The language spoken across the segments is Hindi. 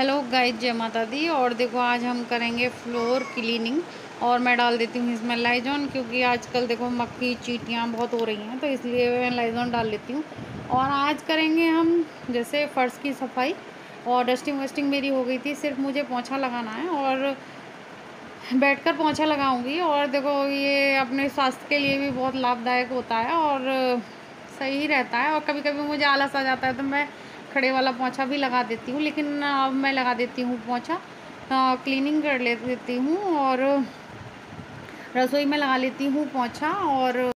हेलो गाइस, जय माता दी। और देखो आज हम करेंगे फ्लोर क्लीनिंग। और मैं डाल देती हूँ इसमें लाइजॉन, क्योंकि आजकल देखो मक्खी चींटियाँ बहुत हो रही हैं, तो इसलिए मैं लाइजॉन डाल लेती हूँ। और आज करेंगे हम जैसे फ़र्श की सफाई। और डस्टिंग वस्टिंग मेरी हो गई थी, सिर्फ मुझे पोंछा लगाना है और बैठकर पोंछा लगाऊंगी। और देखो ये अपने स्वास्थ्य के लिए भी बहुत लाभदायक होता है और सही रहता है। और कभी कभी मुझे आलस आ जाता है तो मैं खड़े वाला पोंछा भी लगा देती हूँ, लेकिन अब मैं लगा देती हूँ पोंछा, क्लीनिंग कर लेती हूँ और रसोई में लगा लेती हूँ पोंछा। और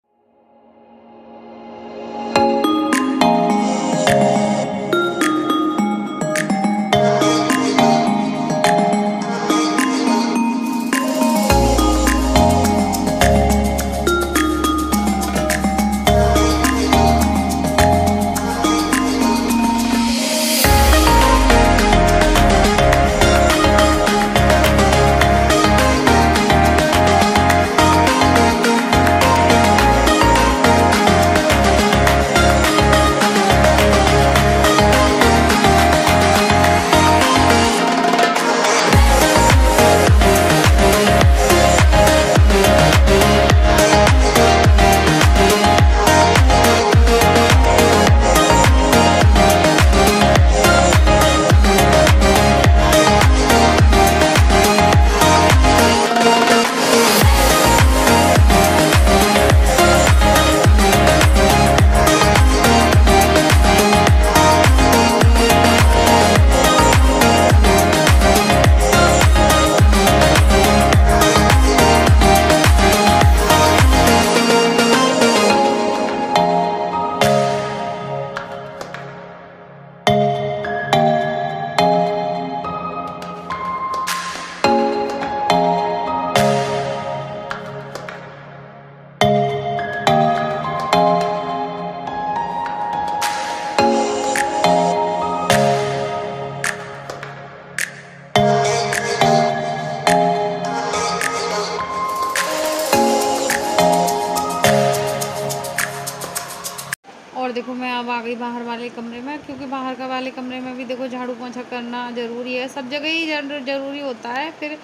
देखो मैं अब आ गई बाहर वाले कमरे में, क्योंकि बाहर का वाले कमरे में भी देखो झाड़ू पोंछा करना ज़रूरी है। सब जगह ही ज़रूरी होता है फिर।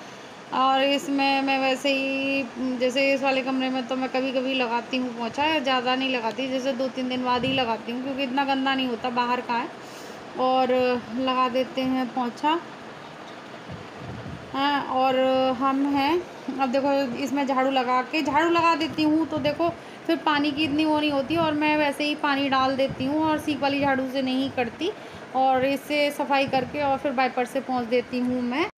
और इसमें मैं वैसे ही जैसे इस वाले कमरे में तो मैं कभी कभी लगाती हूँ पोंछा, ज़्यादा नहीं लगाती, जैसे 2-3 दिन बाद ही लगाती हूँ, क्योंकि इतना गंदा नहीं होता, बाहर का है। और लगा देते हैं पोंछा। हाँ, और हम हैं अब देखो इसमें झाड़ू लगा देती हूँ, तो देखो फिर पानी की इतनी वो नहीं होती। और मैं वैसे ही पानी डाल देती हूँ और सीख वाली झाड़ू से नहीं करती, और इससे सफाई करके और फिर वाइपर से पोंछ देती हूँ मैं।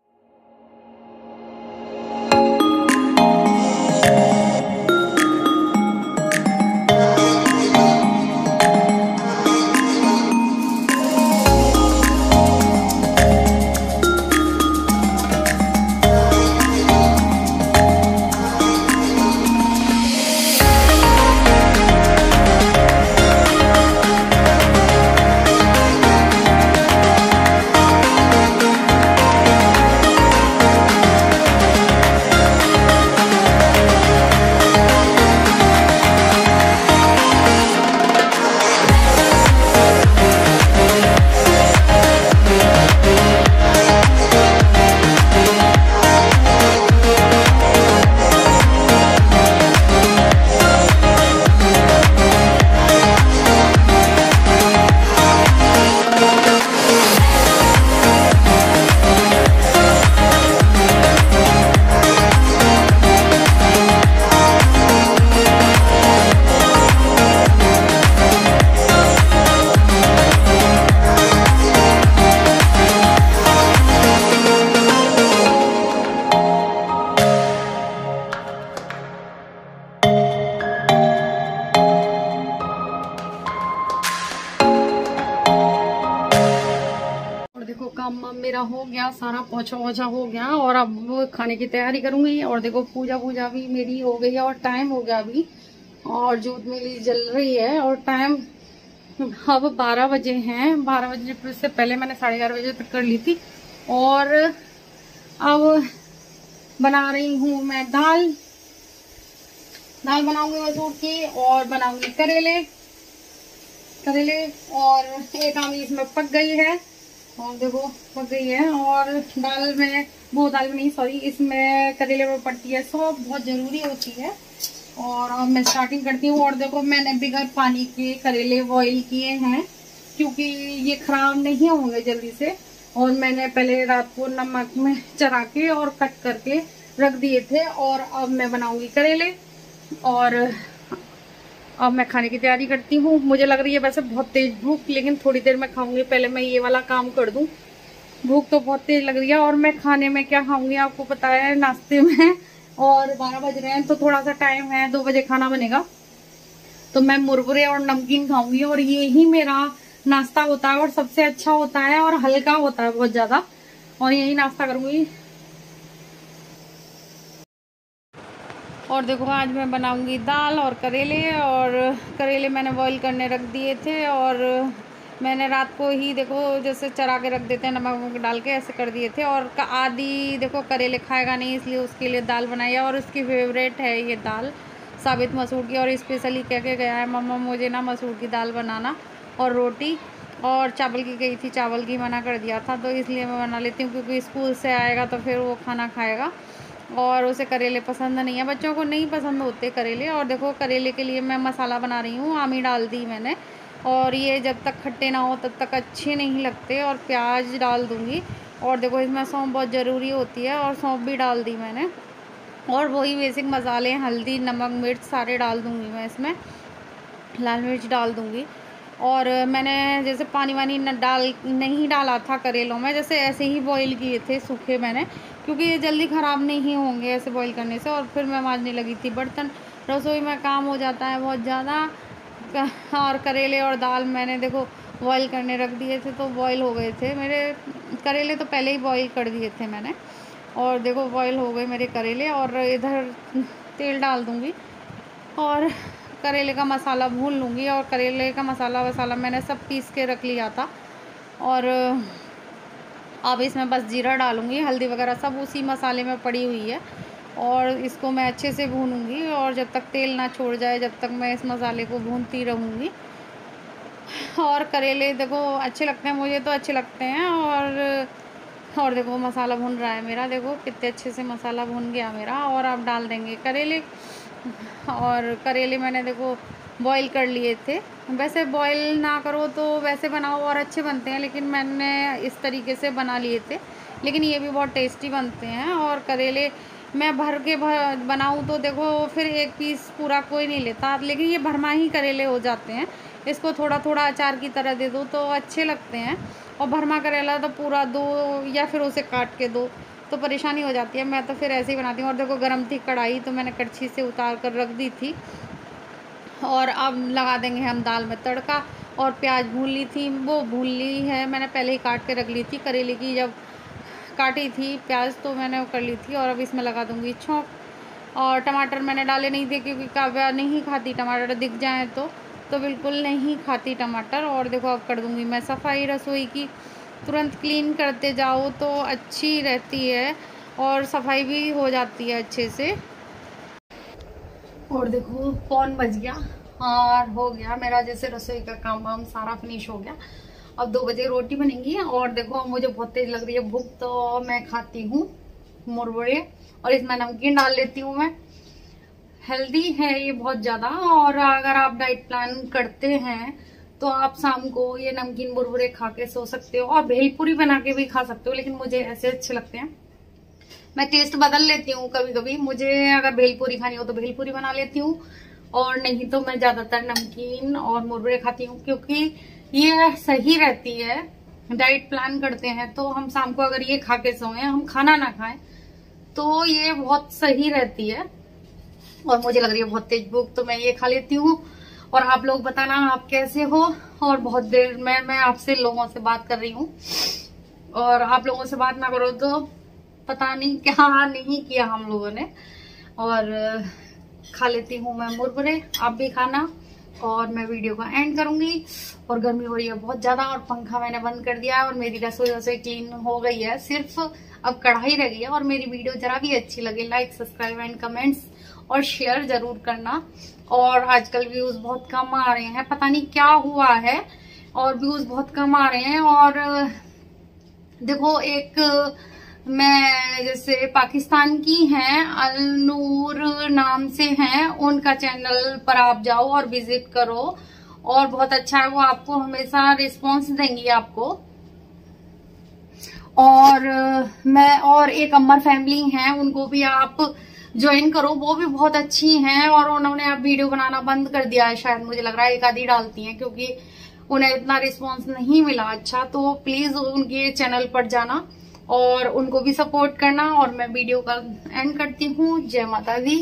देखो काम मेरा हो गया, सारा पोंछा वोछा हो गया, और अब खाने की तैयारी करूंगी। और देखो पूजा भी मेरी हो गई है, और टाइम हो गया अभी, और जोत मेरी जल रही है, और टाइम अब 12 बजे हैं। 12 बजे से पहले मैंने 11:30 बजे तक कर ली थी। और अब बना रही हूँ मैं दाल बनाऊंगी मसूर की, और बनाऊंगी करेले, और एक आमी इसमें पक गई है, और देखो पक गई है। और दाल में, वो दाल में नहीं सॉरी, इसमें करेले में पड़ती है सौंफ, बहुत जरूरी होती है। और अब मैं स्टार्टिंग करती हूँ। और देखो मैंने बगैर पानी के करेले बॉईल किए हैं, क्योंकि ये खराब नहीं होंगे जल्दी से। और मैंने पहले रात को नमक में चढ़ा के और कट करके रख दिए थे। और अब मैं बनाऊंगी करेले, और अब मैं खाने की तैयारी करती हूँ। मुझे लग रही है वैसे बहुत तेज भूख, लेकिन थोड़ी देर में खाऊंगी। पहले मैं ये वाला काम कर दूं। भूख तो बहुत तेज लग रही है। और मैं खाने में क्या खाऊंगी आपको पता है, नाश्ते में। और 12 बज रहे हैं तो थोड़ा सा टाइम है, 2 बजे खाना बनेगा। तो मैं मुरमुरे और नमकीन खाऊंगी, और ये ही मेरा नाश्ता होता है और सबसे अच्छा होता है और हल्का होता है बहुत ज्यादा। और यही नाश्ता करूंगी। और देखो आज मैं बनाऊंगी दाल और करेले। और करेले मैंने बॉईल करने रख दिए थे, और मैंने रात को ही देखो जैसे चरा के रख देते हैं नमक वमक डाल के, ऐसे कर दिए थे। और आदि देखो करेले खाएगा नहीं, इसलिए उसके लिए दाल बनाई है। और उसकी फेवरेट है ये दाल, साबित मसूर की। और स्पेशली कह के गया है मम्मा मुझे ना मसूर की दाल बनाना, और रोटी। और चावल की गई थी, चावल की मना कर दिया था, तो इसलिए मैं बना लेती हूँ, क्योंकि स्कूल से आएगा तो फिर वो खाना खाएगा। और उसे करेले पसंद नहीं है, बच्चों को नहीं पसंद होते करेले। और देखो करेले के लिए मैं मसाला बना रही हूँ, आमी डाल दी मैंने। और ये जब तक खट्टे ना हो तब तक अच्छे नहीं लगते। और प्याज डाल दूँगी। और देखो इसमें सौंफ बहुत ज़रूरी होती है, और सौंफ भी डाल दी मैंने। और वही बेसिक मसाले, हल्दी नमक मिर्च सारे डाल दूँगी मैं इसमें, लाल मिर्च डाल दूँगी। और मैंने जैसे पानी वानी नहीं डाला था करेलों में, जैसे ऐसे ही बॉईल किए थे सूखे मैंने, क्योंकि ये जल्दी ख़राब नहीं होंगे ऐसे बॉईल करने से। और फिर मैं मांजने लगी थी बर्तन, रसोई में काम हो जाता है बहुत ज़्यादा। और करेले और दाल मैंने देखो बॉईल करने रख दिए थे, तो बॉईल हो गए थे मेरे करेले, तो पहले ही बॉईल कर दिए थे मैंने। और देखो बॉईल हो गए मेरे करेले। और इधर तेल डाल दूँगी, और करेले का मसाला भून लूँगी। और करेले का मसाला वसाला मैंने सब पीस के रख लिया था। और अब इसमें बस जीरा डालूँगी, हल्दी वगैरह सब उसी मसाले में पड़ी हुई है। और इसको मैं अच्छे से भूनूँगी, और जब तक तेल ना छोड़ जाए जब तक मैं इस मसाले को भूनती रहूँगी। और करेले देखो अच्छे लगते हैं, मुझे तो अच्छे लगते हैं। और देखो मसाला भून रहा है मेरा, देखो कितने अच्छे से मसाला भून गया मेरा। और अब डाल देंगे करेले। और करेले मैंने देखो बॉईल कर लिए थे। वैसे बॉईल ना करो तो वैसे बनाओ और अच्छे बनते हैं, लेकिन मैंने इस तरीके से बना लिए थे, लेकिन ये भी बहुत टेस्टी बनते हैं। और करेले मैं भर के बनाऊँ तो देखो फिर एक पीस पूरा कोई नहीं लेता, लेकिन ये भरमाही करेले हो जाते हैं। इसको थोड़ा थोड़ा अचार की तरह दे दो तो अच्छे लगते हैं। और भरमा करेला तो पूरा दो, या फिर उसे काट के दो तो परेशानी हो जाती है। मैं तो फिर ऐसे ही बनाती हूँ। और देखो गरम थी कढ़ाई, तो मैंने कड़छी से उतार कर रख दी थी। और अब लगा देंगे हम दाल में तड़का। और प्याज भून ली थी, वो भून ली है मैंने, पहले ही काट के रख ली थी करेले की, जब काटी थी प्याज तो मैंने वो कर ली थी। और अब इसमें लगा दूँगी छौंक। और टमाटर मैंने डाले नहीं थे, क्योंकि काव्या नहीं खाती टमाटर, दिख जाए तो बिल्कुल नहीं खाती टमाटर। और देखो अब कर दूँगी मैं सफाई रसोई की। तुरंत क्लीन करते जाओ तो अच्छी रहती है, और सफाई भी हो जाती है अच्छे से। और देखो पौन बज गया, और हो गया मेरा जैसे रसोई का काम वाम सारा फिनिश हो गया। अब 2 बजे रोटी बनेगी। और देखो मुझे बहुत तेज लग रही है भूख, तो मैं खाती हूँ मुरमुरे, और इसमें नमकीन डाल लेती हूँ मैं। हेल्दी है ये बहुत ज्यादा। और अगर आप डाइट प्लान करते हैं तो आप शाम को ये नमकीन मुरमुरे खा के सो सकते हो, और भेलपूरी बना के भी खा सकते हो, लेकिन मुझे ऐसे अच्छे लगते हैं। मैं टेस्ट बदल लेती हूँ कभी कभी, मुझे अगर भेलपूरी खानी हो तो भेलपूरी बना लेती हूँ, और नहीं तो मैं ज्यादातर नमकीन और मुरमुरे खाती हूँ, क्योंकि ये सही रहती है। डाइट प्लान करते हैं तो हम शाम को अगर ये खा के सोए, हम खाना ना खाएं, तो ये बहुत सही रहती है। और मुझे लग रही है बहुत तेज भूख, तो मैं ये खा लेती हूँ। और आप लोग बताना आप कैसे हो। और बहुत देर में मैं आपसे लोगों से बात कर रही हूँ, और आप लोगों से बात ना करो तो पता नहीं क्या नहीं किया हम लोगों ने। और खा लेती हूँ मैं मुरमुरे, आप भी खाना। और मैं वीडियो का एंड करूंगी। और गर्मी हो रही है बहुत ज्यादा, और पंखा मैंने बंद कर दिया है, और मेरी रसोई क्लीन हो गई है, सिर्फ अब कढ़ाई रह गई है। और मेरी वीडियो जरा भी अच्छी लगे लाइक सब्सक्राइब एंड कमेंट्स और शेयर जरूर करना। और आजकल व्यूज बहुत कम आ रहे हैं, पता नहीं क्या हुआ है, और व्यूज बहुत कम आ रहे हैं। और देखो एक मैं जैसे पाकिस्तान की हैं, अलनूर नाम से हैं, उनका चैनल पर आप जाओ और विजिट करो, और बहुत अच्छा है, वो आपको हमेशा रिस्पॉन्स देंगी आपको। और मैं और एक अमर फैमिली हैं, उनको भी आप ज्वाइन करो, वो भी बहुत अच्छी हैं, और उन्होंने अब वीडियो बनाना बंद कर दिया है शायद, मुझे लग रहा है एक आधी डालती हैं क्योंकि उन्हें इतना रिस्पॉन्स नहीं मिला अच्छा। तो प्लीज उनके चैनल पर जाना और उनको भी सपोर्ट करना, और मैं वीडियो का एंड करती हूँ। जय माता दी।